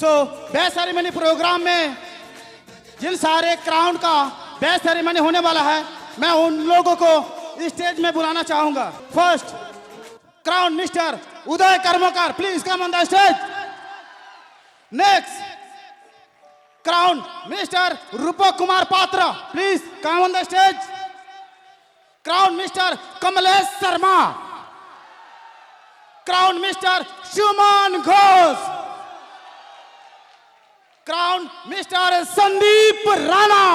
Best ceremony programme में जिन सारे crown का बेस्ट सेरेमनी होने वाला है, मैं उन लोगों को स्टेज में बुलाना चाहूंगा। First crown mister Uday Karmakar, please come on the stage. Next crown mister Rupak Kumar Patra, please come on the stage. Crown mister Kamlesh Sharma. Crown mister Suman Ghosh. Crown mister Sandeep Rana.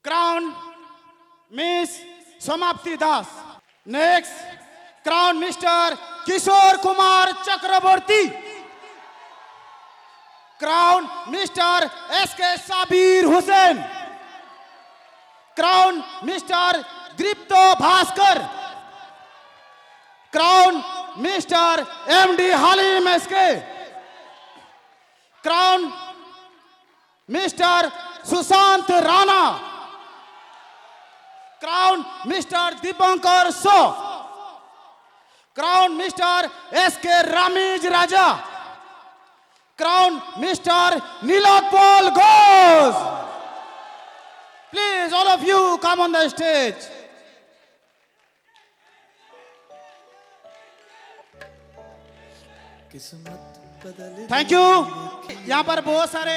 Crown miss Samapti Das. Next crown mister Kishore Kumar Chakraborty. Crown mister SK Sabir Hussain. Crown mister Dipto Bhaskar. Crown mister MD Halim SK. Crown mister Sushant Rana. Crown mister Dipankar Sau. Crown mister SK Ramiz Raja. Crown mister Nilotpal Ghosh. Please, all of you, come on the stage. Thank you. यहाँ पर बहुत सारे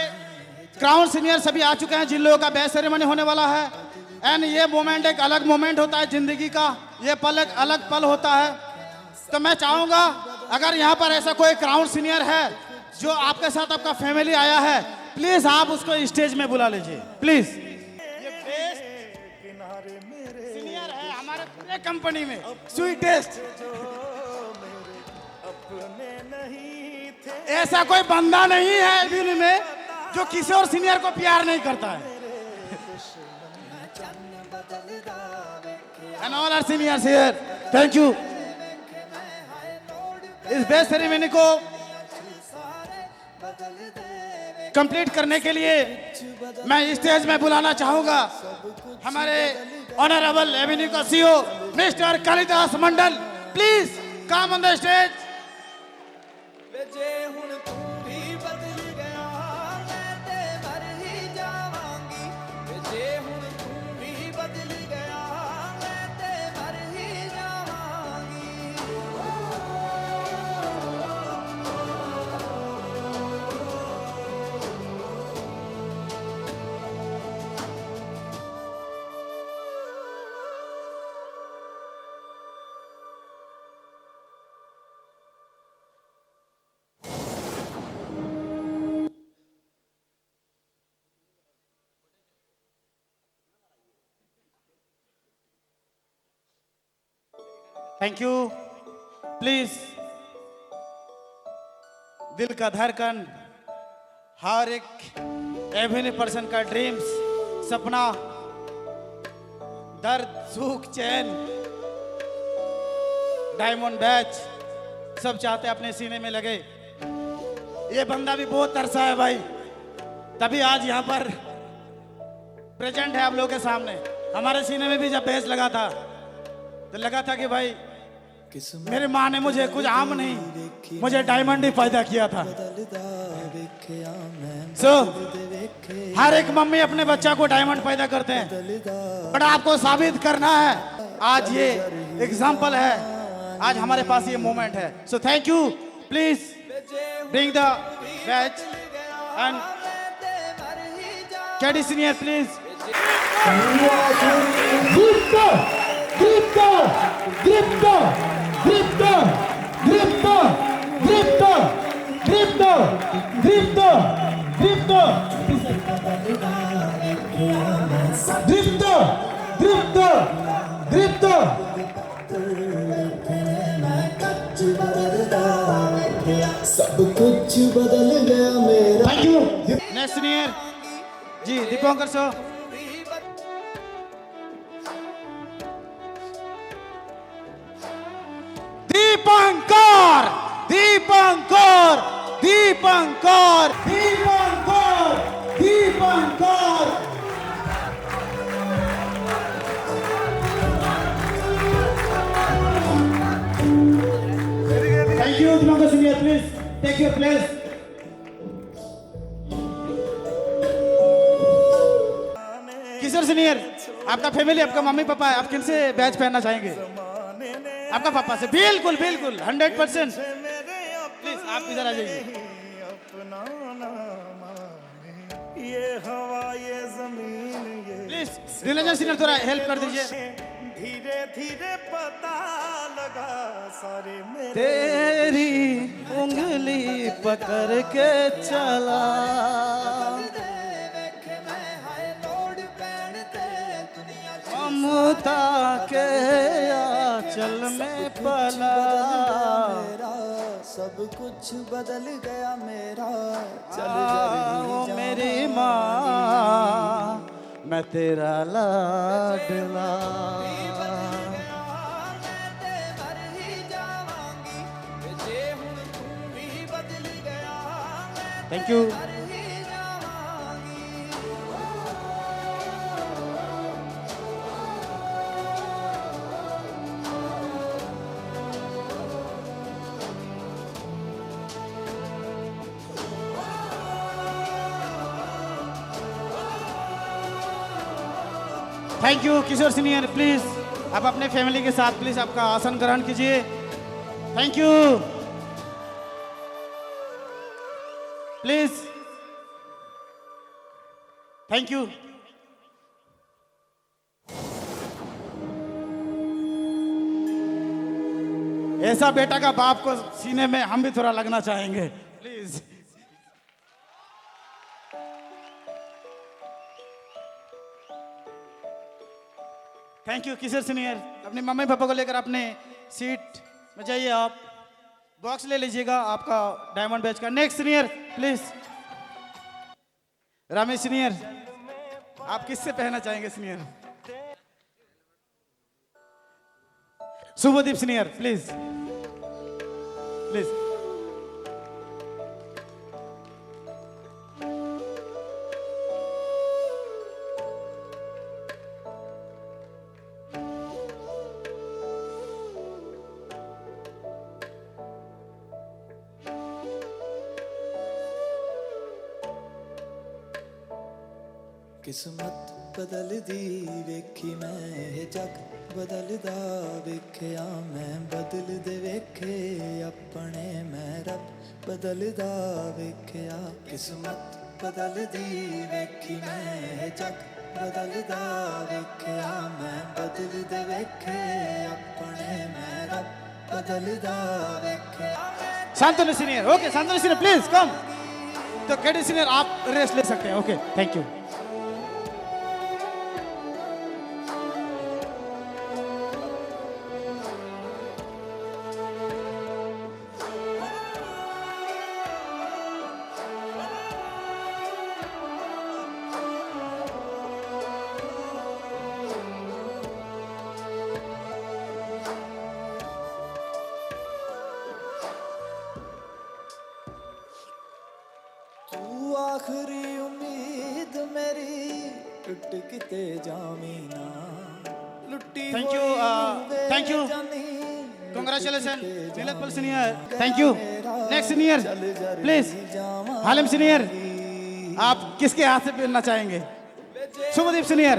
crown senior सभी आ चुके हैं जिन लोगों का best ceremony होने वाला है। एंड ये मोमेंट एक अलग मोमेंट होता है जिंदगी का, ये पल एक अलग पल होता है। तो मैं चाहूंगा अगर यहाँ पर ऐसा कोई क्राउन सीनियर है जो आपके साथ आपका फैमिली आया है, प्लीज आप उसको स्टेज में बुला लीजिए प्लीज। ये बेस्ट सीनियर है हमारे पूरे कंपनी में, स्वीटेस्ट। ऐसा कोई बंदा नहीं है एबीयू में जो किसी और सीनियर को प्यार नहीं करता है। And all our seniors here, thank you. इस बेस्ट सेरेमनी को कंप्लीट करने के लिए मैं स्टेज में बुलाना चाहूंगा हमारे ऑनरेबल एवेन्यू का CEO mister Kalidas Mandal. Please come on the stage. Thank you. Please दिल का धड़कन, हर एक एवेन्यू पर्सन का ड्रीम्स, सपना, दर्द, सुख, चैन, डायमंड बैच सब चाहते अपने सीने में लगे। ये बंदा भी बहुत तरसा है भाई, तभी आज यहाँ पर प्रेजेंट है आप लोगों के सामने। हमारे सीने में भी जब बैच लगा था तो लगा था कि भाई मेरी माँ ने मुझे कुछ आम नहीं, मुझे डायमंड ही पैदा किया था। हर एक मम्मी अपने बच्चा को डायमंड पैदा करते हैं, बट आपको साबित करना है। आज ये एग्जाम्पल है, आज हमारे पास ये मोमेंट है। So thank you. Please bring the batch and caddie senior please. सब कुछ बदल गया मेरा। Thank you. Next senior ji Deepankar sir. Deepankar Deepankar Deepankar Deepankar Deepankar. Thank you, Dipakar Senior. Please take your place. Kishore senior, आपका फैमिली, आपका मम्मी पापा है, आप किन से बैच पहनना चाहेंगे? आपका पापा से। बिल्कुल बिल्कुल 100%। प्लीज आप इधर आ जाइए। ये हवा ये जमीन ये प्लीज नीलंजन सीनियर थोड़ा हेल्प कर दीजिए। धीरे धीरे पता लगा सारे मेरे तेरी उंगली पकड़ के चला, ममता के आंचल में पला। मेरा सब कुछ बदल गया मेरा, चल ओ मेरी माँ मैं तेरा लाडला। Thank you. Thank you Kishore senior. Please आप अपने फैमिली के साथ प्लीज आपका आसन ग्रहण कीजिए। Thank you. Please thank you. ऐसा बेटा का बाप को सीने में हम भी थोड़ा लगना चाहेंगे please. Thank you Kishore senior. अपने मम्मी पापा को लेकर अपने सीट में जाइए। आप बॉक्स ले लीजिएगा आपका डायमंड बैच का। Next senior please. Ramesh senior, आप किससे पहनना चाहेंगे senior? Shubhdeep senior please please. किस्मत बदल दी वेखी मैं, ये जग बदलदा वेखिया मैं, बदल दे वेखे अपने मैं, रब बदलदा वेखिया। किस्मत बदल दी वेखी मैं, ये जग बदलदा वेखिया मैं, बदल दे वेखे अपने मैं, रब बदलदा वेखिया। Shantanu senior, okay Shantanu senior please come. तो केडी सीनियर आप रेस्ट ले सकते हैं। Okay thank you. तू आखिरी उम्मीद मेरी टूट किते जामी ना, लुट्टी Thank you, thank you. Congratulations, Neelkamal senior. Thank you. Next senior please. Halim senior, आप किसके हाथ से पहनना चाहेंगे? शुभदीप सीनियर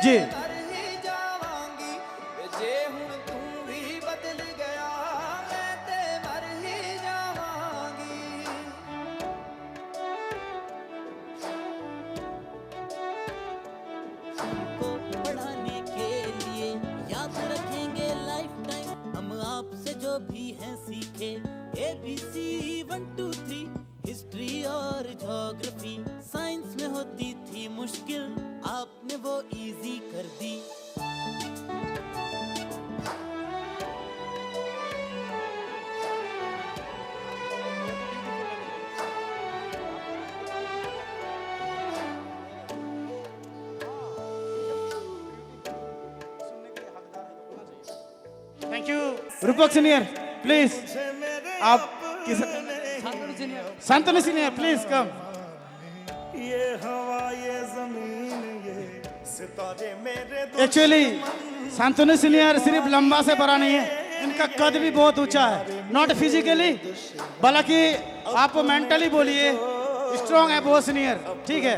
जी। बढ़ाने के लिए याद रखेंगे लाइफ टाइम, हम आपसे जो भी हैं सीखे। ABC 1 2 3 हिस्ट्री और ज्योग्राफी, साइंस में होती थी मुश्किल, आपने वो इजी कर दी। Thank you. Rupak senior please. आप किस? Shantanu senior please come. ये हवा ये जमीन ये सितारे मेरे एक्चुअली शांतनु सीनियर सिर्फ लंबा से बड़ा नहीं है, इनका कद भी बहुत ऊंचा है। नॉट फिजिकली बल्कि आप मेंटली बोलिए स्ट्रॉन्ग है बहुत सीनियर। ठीक है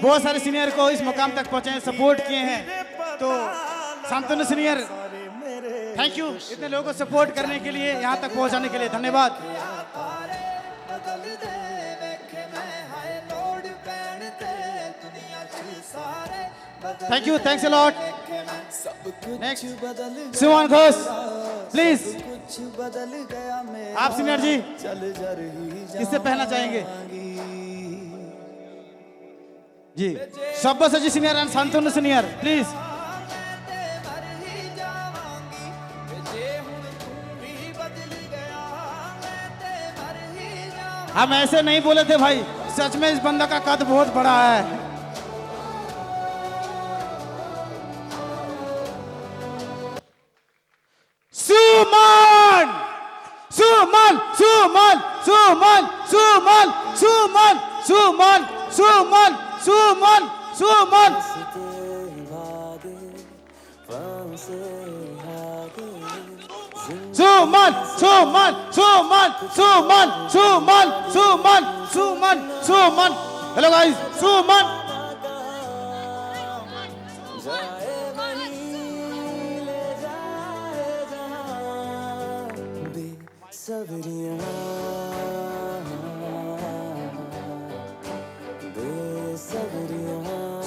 बहुत सारे सीनियर को इस मुकाम तक पहुंचे, सपोर्ट किए हैं। तो शांतनु सीनियर, थैंक यू इतने लोगों को सपोर्ट करने के लिए, यहाँ तक पहुंचाने के लिए धन्यवाद। बदल दे वेखे मैं हाय लोड़ पैण ते दुनिया च सारे बदल thank you, thanks a lot. सब कुछ नेक्स्ट बदल सुमन घोष प्लीज, कुछ बदल गया मेरा आप सीनियर जी चल जर ही किससे पहनना चाहेंगे जी? शब्बा सजी senior and Shantanu senior please. हम ऐसे नहीं बोले थे भाई, सच में इस बंदा का कद बहुत बड़ा है। सुमन सुमन सुमन सुमन सुमन सुमन सुमन सुमन सुमन सुमन सुमन सुमन सुमन सुमन सुमन सुमन सुमन सुमन हेलो गाइस, सुमन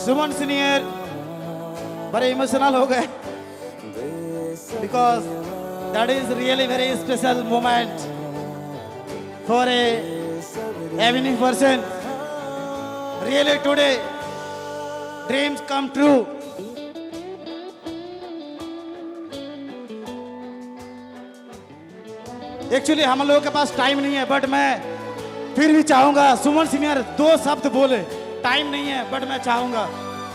सुमन सीनियर बड़े इमोशनल हो गए, because that is really very special moment for every person. Really today dreams come true. Actually हम लोगों के पास टाइम नहीं है, बट मैं फिर भी चाहूंगा सुमन सीनियर दो शब्द बोले। टाइम नहीं है बट मैं चाहूंगा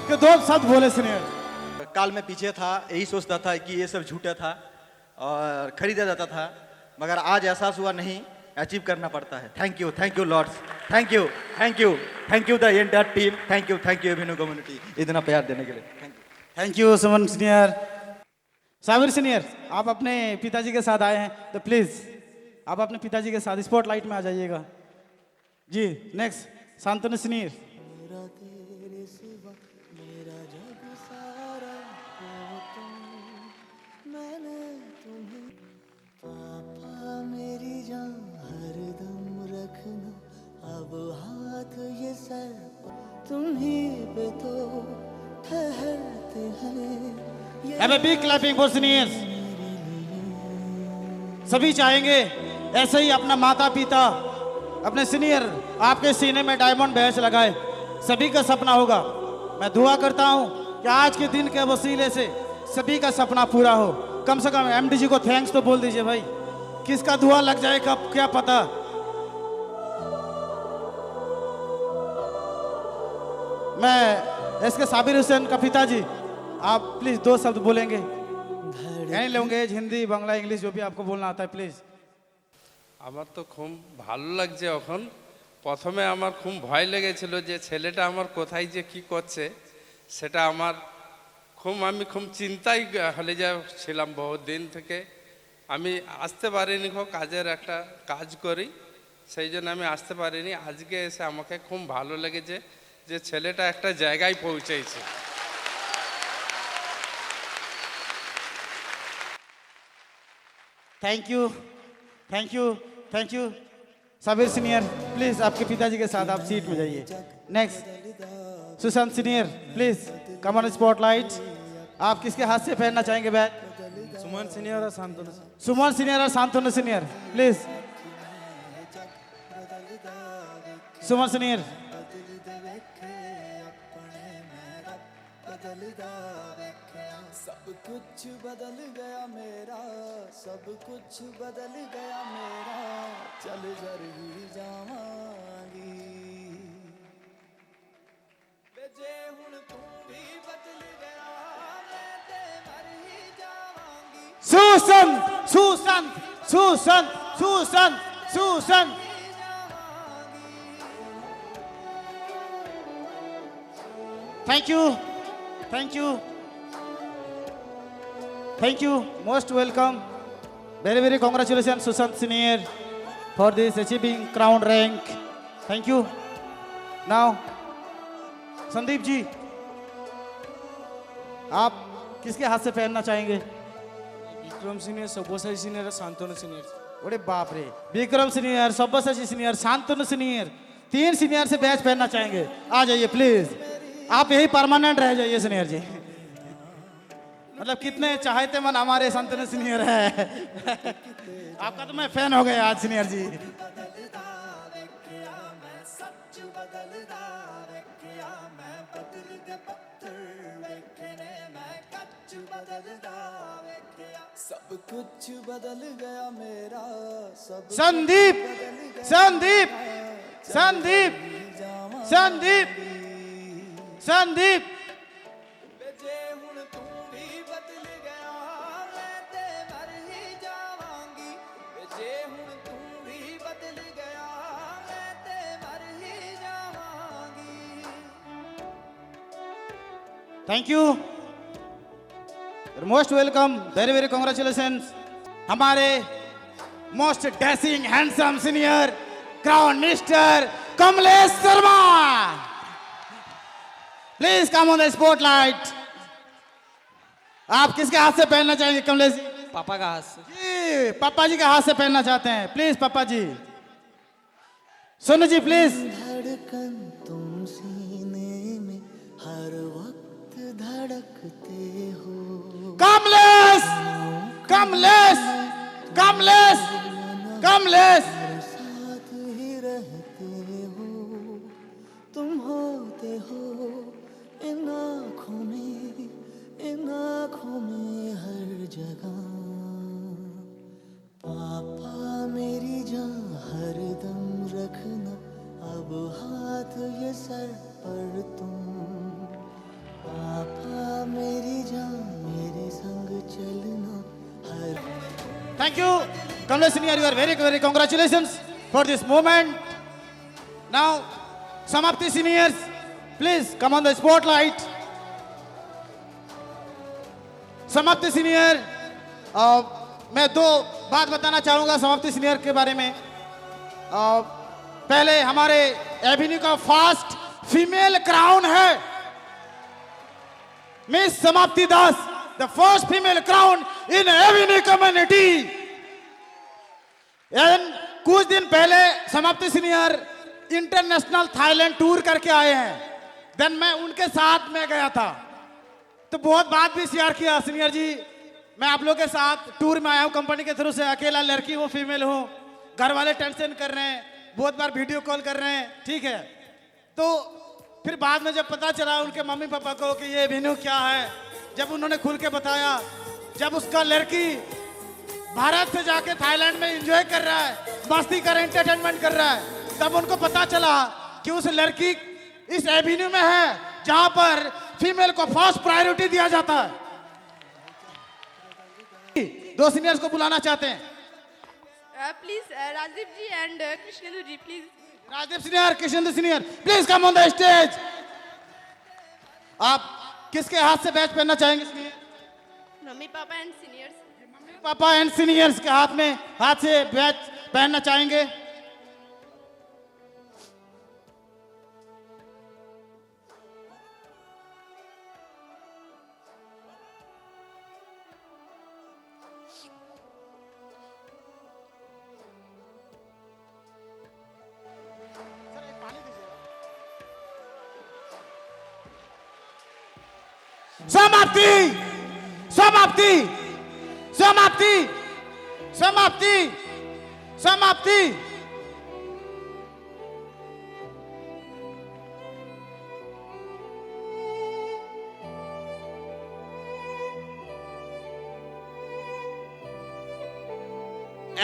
कि दो शब्द बोले सीनियर। काल में पीछे था, यही सोचता था कि ये सब झूठा था और खरीदा जाता था, मगर आज एहसास हुआ नहीं, अचीव करना पड़ता है। Thank you lords, thank you the entire team, thank you avenue community इतना प्यार देने के लिए। Thank you Suman senior. Sabir senior, आप अपने पिताजी के साथ आए हैं तो प्लीज आप अपने पिताजी के साथ स्पॉटलाइट में आ जाइएगा जी। Next Shantanu senior. मेरी जान हरदम रखना अब हाथ ये सर तुम ही पे तो ठहरते हैं। Have a big clapping for seniors. सभी चाहेंगे ऐसे ही अपना माता पिता अपने सीनियर आपके सीने में डायमंड बैच लगाए, सभी का सपना होगा। मैं दुआ करता हूं कि आज के दिन के वसीले से सभी का सपना पूरा हो। कम से कम एमडी को थैंक्स तो बोल दीजिए भाई, किसका दुआ लग जाए कब क्या पता। मैं इसके साबिर हुसैन का पिताजी, आप प्लीज दो शब्द बोलेंगे, any language Hindi Bangla English जो भी आपको बोलना आता है प्लीज। আমার তো খুব ভালো লাগছে। এখন প্রথমে আমার খুব ভয় লেগেছিল যে ছেলেটা আমার কোথায় যে কি করছে, সেটা আমার আমি খুব চিন্তায় হলে যা ছিলাম বহুত দিন থেকে। আমি আসতে পারিনি, কাজের একটা কাজ করি, সেই জন্য আমি আসতে পারিনি। আজকে এসে আমাকে খুব ভালো লেগেছে যে ছেলেটা একটা জায়গায় পৌঁছেছে। Thank you Sabir senior. Please आपके पिताजी के साथ आप सीट में जाइए। Next Sushant senior, please come on spotlight. आप किसके हाथ से पहनना चाहेंगे बैग? सुमन सीनियर और शांतनु। सुमन सीनियर और Shantanu senior please. Suman senior. सब कुछ बदल गया मेरा, सब कुछ बदल गया मेरा, चल जर ही जावांगी जे हुण तू भी बदल गया मैं ते मर ही जावांगी। सुसंत सुसंत सुसंत सुसंत सुसंत। Thank you, most welcome. Very congratulations Sushant Senior for this achieving crown rank. Thank you. Now Sandeep ji, आप किसके हाथ से पहनना चाहेंगे? বিক্রম সিনিয়র, সব্যসাচী সিনিয়র আর শান্তনু সিনিয়র। अरे बाप रे, Vikram senior, Sabyasachi senior, Shantanu senior, 3 senior से बैच पहनना चाहेंगे। आ जाइए प्लीज, आप यही परमानेंट रह जाइए सीनियर जी। मतलब कितने चाहते मन हमारे शांतनु सीनियर है। आपका तो मैं फैन हो गया आज सीनियर जी। सब कुछ बदल गया मेरा, सब संदीप, संदीप, संदीप, संदीप, संदीप, जे हुण तू भी बदल गया, मैं ते मर ही जावांगी। जे हुण तू भी बदल गया, मैं ते मर ही जावांगी। Thank you, most welcome, very very congratulation हमारे most dashing handsome senior crown minister Kamlesh Sharma. Please come on the spotlight. आप किसके हाथ से पहनना चाहेंगे कमलेश जी? पापा का हाथ से। जी, पापा जी के हाथ से पहनना चाहते हैं। प्लीज पापा जी। सोनू जी प्लीज। धड़कन तुम सीने में हर वक्त धड़कते हो, कमलेश, कमलेश, कमलेश, कमलेश। साथ ही रहते हो, तुम होते हो इन आँखों में हर जगह। पापा मेरी जान हर दम रखना, अब हाथ ये सर पर तुम। पापा मेरी जान मेरे संग चलना हर। Thank you, Kamlesh Senior. You are very, very congratulations for this moment. Now, some of the seniors, please come on the spotlight. Some of the senior, मैं 2 बात बताना चाहूँगा समाप्ति सीनियर के बारे में। पहले हमारे एवेन्यू का फर्स्ट फीमेल क्राउन है miss Samapti Das, the first female crown in Avenue community. कुछ दिन पहले समाप्ति सीनियर इंटरनेशनल थाईलैंड टूर करके आए हैं। देन मैं उनके साथ में गया था, तो बहुत बात भी शेयर किया सीनियर जी। मैं आप लोग के साथ टूर में आया हूँ कंपनी के थ्रू से, अकेला लड़की हूँ, फीमेल हूँ। घर वाले टेंशन कर रहे हैं, बहुत बार वीडियो कॉल कर रहे हैं, ठीक है। तो फिर बाद में जब पता चला उनके मम्मी पापा को कि ये एवेन्यू क्या है, जब उन्होंने खुल के बताया, जब उसका लड़की भारत से जाके थाईलैंड में एंजॉय कर रहा है, मस्ती कर रहा है, एंटरटेनमेंट कर रहा है, तब उनको पता चला कि उस लड़की इस एवेन्यू में है जहां पर फीमेल को फर्स्ट प्रायोरिटी दिया जाता है। 2 सीनियर्स को बुलाना चाहते हैं। Please, Rajiv ji and Krishnendu ji, please. Rajdeep senior, Krishnendra senior, please come on the stage. आप किसके हाथ से बैच पहनना चाहेंगे senior? Mummy, Papa and seniors. पापा एंड सीनियर्स के हाथ से बैच पहनना चाहेंगे। समाप्ति, समाप्ति, समाप्ति, समाप्ति, समाप्ति।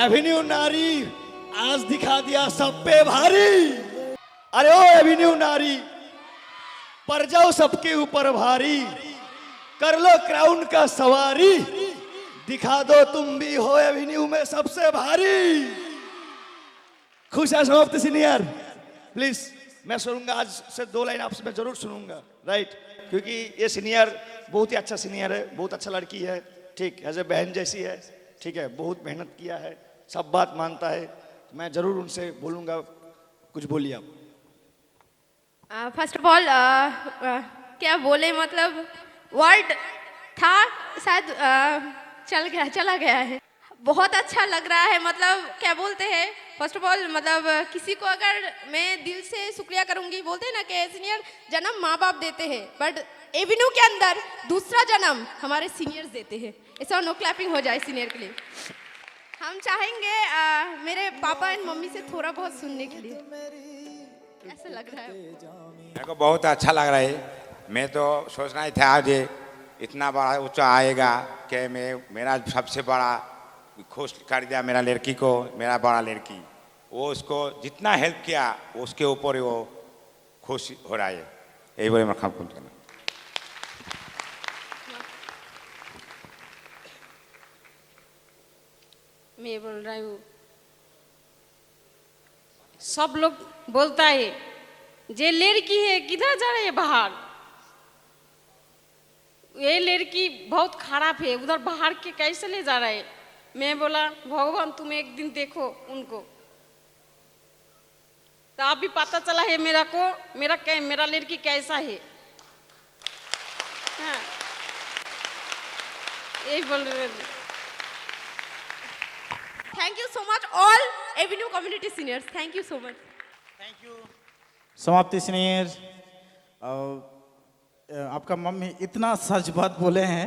एवेन्यू नारी आज दिखा दिया सब पे भारी। अरे ओ एवेन्यू नारी, पर जाओ सबके ऊपर भारी, कर लो क्राउन का सवारी, दिखा दो तुम भी हो एवेन्यू में सबसे भारी। खुश है समाप्ति सीनियर? प्लीज मैं सुनूंगा आज से 2 लाइन आपसे मैं जरूर सुनूंगा, राइट? क्योंकि ये सीनियर बहुत ही अच्छा सीनियर है, बहुत अच्छा लड़की है, ठीक, एज ए बहन जैसी है, ठीक है, बहुत मेहनत किया है, सब बात मानता है। मैं जरूर उनसे बोलूंगा, कुछ बोलिए आप। फर्स्ट ऑफ ऑल क्या बोले, मतलब वर्ड था शायद चला गया है। बहुत अच्छा लग रहा है, मतलब क्या बोलते हैं, फर्स्ट ऑफ ऑल मतलब किसी को अगर मैं दिल से शुक्रिया करूंगी, बोलते हैं ना कि सीनियर जन्म माँ बाप देते हैं, बट एवेन्यू के अंदर दूसरा जन्म हमारे सीनियर्स देते हैं। ऐसा नो क्लैपिंग हो जाए सीनियर के लिए। हम चाहेंगे मेरे पापा एंड मम्मी से थोड़ा बहुत सुनने के लिए। ऐसा लग रहा है मेरे को बहुत अच्छा लग रहा है। मैं तो सोचना ही था आज ये इतना बड़ा ऊंचा आएगा कि मेरा सबसे बड़ा खुश कर दिया मेरा लड़की को, मेरा बड़ा लड़की, वो उसको जितना हेल्प किया उसके ऊपर ही वो खुश हो रहा है। यही बोले मैं खाम करना। मैं बोल रही हूँ, सब लोग बोलता है जे लड़की है किधर जा रही है बाहर, ये लड़की बहुत खराब है, उधर बाहर के कैसे ले जा रहा है। मैं बोला भगवान तुम एक दिन देखो उनको। तो अभी पता चला है मेरा को मेरा लड़की कैसा है। हाँ, यही बोल रहे। Thank you so much all Avenue community seniors, thank you so much. Thank you. समाप्ति सीनियर, आपका मम्मी इतना सच बात बोले हैं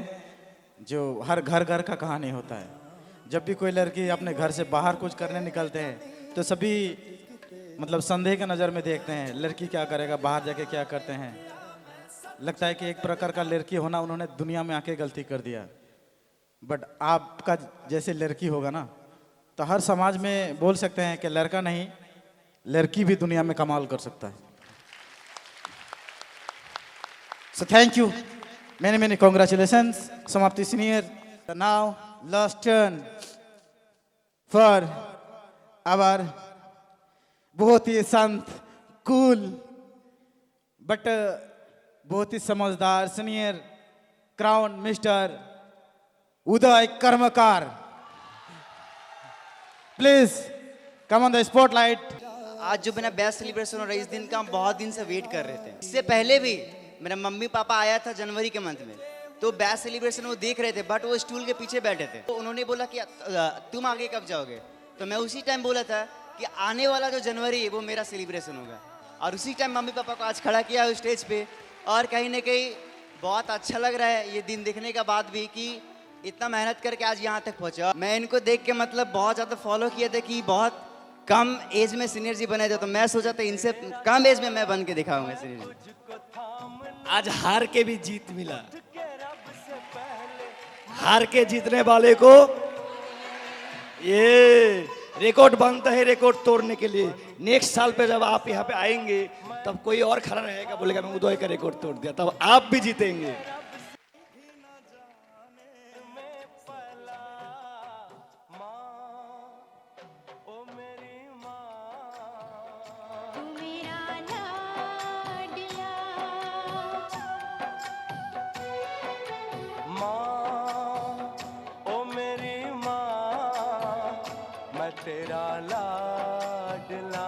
जो हर घर घर का कहानी होता है। जब भी कोई लड़की अपने घर से बाहर कुछ करने निकलते हैं तो सभी मतलब संदेह के नज़र में देखते हैं, लड़की क्या करेगा, बाहर जाके क्या करते हैं। लगता है कि एक प्रकार का लड़की होना उन्होंने दुनिया में आके गलती कर दिया। बट आपका जैसे लड़की होगा ना तो हर समाज में बोल सकते हैं कि लड़का नहीं लड़की भी दुनिया में कमाल कर सकता है। So thank you, many congratulations, Samapti Senior. Now last turn for our बहुत ही शांत, कूल बट बहुत ही समझदार senior crown mister Uday Karmakar. Please come on the spotlight. आज जो मेरा बेस्ट सेलिब्रेशन हो रहा है, इस दिन का हम बहुत दिन से वेट कर रहे थे। इससे पहले भी मेरा मम्मी पापा आया था जनवरी के मंथ में, तो बेस्ट सेलिब्रेशन वो देख रहे थे, बट वो स्टूल के पीछे बैठे थे। तो उन्होंने बोला कि तुम आगे कब जाओगे, तो मैं उसी टाइम बोला था कि आने वाला जो जनवरी है वो मेरा सेलिब्रेशन होगा। और उसी टाइम मम्मी पापा को आज खड़ा किया उस स्टेज पे, और कहीं ना कहीं बहुत अच्छा लग रहा है ये दिन देखने के बाद भी कि इतना मेहनत करके आज यहाँ तक पहुँचा। मैं इनको देख के मतलब बहुत ज़्यादा फॉलो किए थे कि बहुत कम एज में सीनियर जी बने थे, तो मैं सोचा था इनसे कम एज में मैं बन के दिखाऊंगा सीनियर जी। आज हार के भी जीत मिला। हार के जीतने वाले को ये रिकॉर्ड बनता है, रिकॉर्ड तोड़ने के लिए। नेक्स्ट साल पे जब आप यहाँ पे आएंगे तब कोई और खड़ा रहेगा, बोलेगा मैं उदय का रिकॉर्ड तोड़ दिया, तब आप भी जीतेंगे। तेरा लाडला